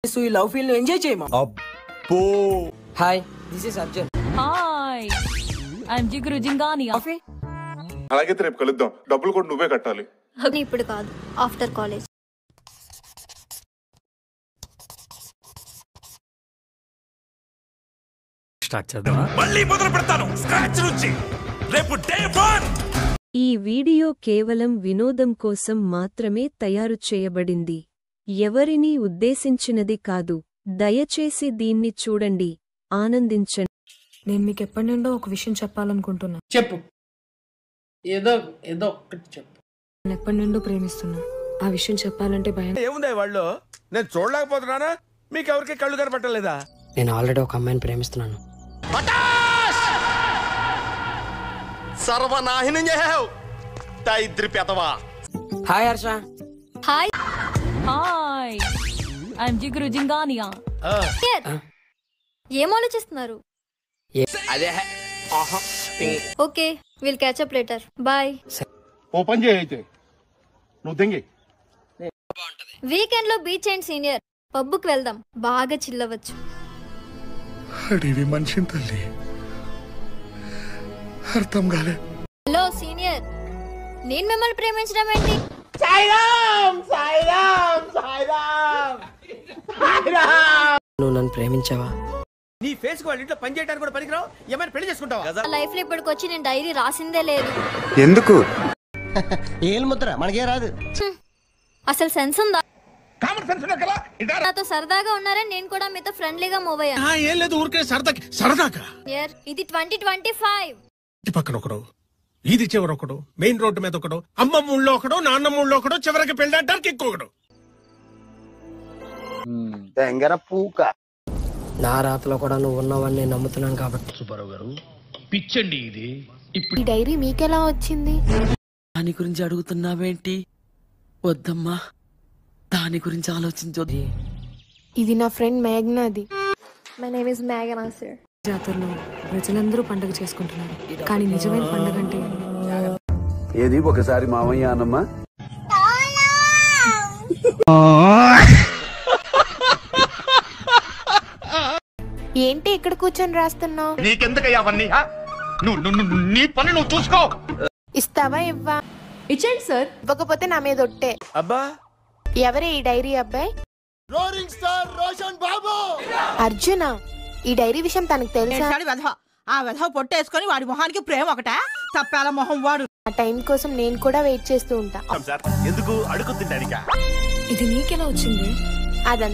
So ఈ love feel enjoy చేయమా. అబ్బో. Hi, this is Arjun. Hi, I'm Jiguru Jingania. అలాగే రేపు కలుద్దాం. డబ్బులు కూడా నువ్వే కట్టాలి. ఇప్పుడు కాదు, ఆఫ్టర్ కాలేజ్. స్టార్ట్ చేద్దామా? మళ్ళీ మొదలు పెడతాను స్క్రాచ్ నుంచి. రేపు డే 1. ఈ వీడియో కేవలం వినోదం కోసం మాత్రమే తయారు చేయబడింది. ఎవరినీ ఉద్దేశించినది కాదు. దయచేసి దీన్ని చూడండి, ఆనందించండి. నేను మీకు ఎప్పటి నుండో ఒక విషయం చెప్పాలనుకుంటున్నా. చెప్పు, ఏదో ఏదో ఒక్కటి చెప్పు. నేను ఎప్పటి నుండో ప్రేమిస్తున్నా. ఆ విషయం చెప్పాలంటే భయం. ఏముంది వాళ్ళు? నేను చూడలేకపోతున్నానా? మీకు ఎవరికి కళ్ళు కనపట్టలేదా? నేను ఆల్రెడీ ఒక అమ్మాయిని ప్రేమిస్తున్నాను. సర్వనాశనం చేసావు దరిద్ర పెదవా. Hi Harsha. Hi, hi, I'm Jiguru Jingania. ఏం ఆలోచిస్తున్నారు? అదే okay, will catch up later. Bye. Open చేయి అయితే. నువ్వు తెంగి. వీకెండ్ లో బీచ్ అండ్ సీనియర్ పబ్బుకి వెళ్దాం, బాగా చిల్లవచ్చు. అడివి మనిషిని తల్లి అర్థం కాలే. హలో సీనియర్, నేను మిమ్మల్ని ప్రేమించడం ఏంటి? నువ్వు నన్ను ప్రేమించావా? నీ ఫేస్ వాళ్ళ ఇంట్లో పని చేయడానికి కూడా పనికిరావు. ఏమైనా పెళ్లి చేసుకుంటావా? లైఫ్ లో ఇప్పటికొచ్చి నేను డైరీ రాసిందే లేదు. ఎందుకు? ఏలు ముద్ర మనకే రాదు. అసలు సెన్స్ ఉందా? నాతో సరదాగా ఉన్నారని నేను కూడా మీతో ఫ్రెండ్లీగా మూవ్ అయ్యాను. ఏం లేదు, ఊరికే సరదాకా. ఇది 2025. ఇంటి పక్కన ఒకడు, ఇది చివర ఒకడు, మెయిన్ రోడ్డు మీద ఒకడు, అమ్మమ్మ ఊళ్ళో ఒకడు, నాన్నమ్మ ఊళ్ళో ఒకడు, చివరికి పెళ్లి అంటానికి ఇంకొకడు. నా రాతలో కూడా నువ్వు ఉన్నావని నేను నమ్ముతున్నాను కాబట్టి. సుబ్బారావు గారు, పిచ్చండి ఇది. ఈ డైరీ మీకెలా వచ్చింది? దాని గురించి అడుగుతున్నావేంటి? వద్దమ్మా, దాని గురించి ఆలోచించొద్దు. ఇది నా ఫ్రెండ్ మేఘనాది. మై నేమ్ ఇస్ మేఘనా సర్. జాతరలో ప్రజలందరూ పండుగ చేసుకుంటున్నారు, కానీ నిజమైన పండుగ అంటే ఏది ఒకసారి మామయ్య అన్నమ్మా. ఏంటి ఇక్కడ కూర్చొని రాస్తున్నావు? నీకెందుకయ్యా అవన్నీ? నీ పని నువ్వు చూసుకో. ఇస్తావా ఇవ్వా? ఇచ్చేయండి సార్. ఇవ్వకపోతే నా మీద ఒట్టే. అబ్బా, ఎవరే ఈ డైరీ అబ్బాయి? రోలింగ్ స్టార్ రోషన్ బాబు. అర్జున, ఈ డైరీ విషయం తనకు తెలుసా? ఆ వెధవ పొట్టేసుకొని వాడి మొహానికి ప్రేమ ఒకట తప్పాల మొహం వాడు. ఆ టైం కోసం నేను కూడా వెయిట్ చేస్తూ ఉంటా. ఎందుకు అడుగుతుంటానికా? ఇది నీకెలా వచ్చింది? అదంతా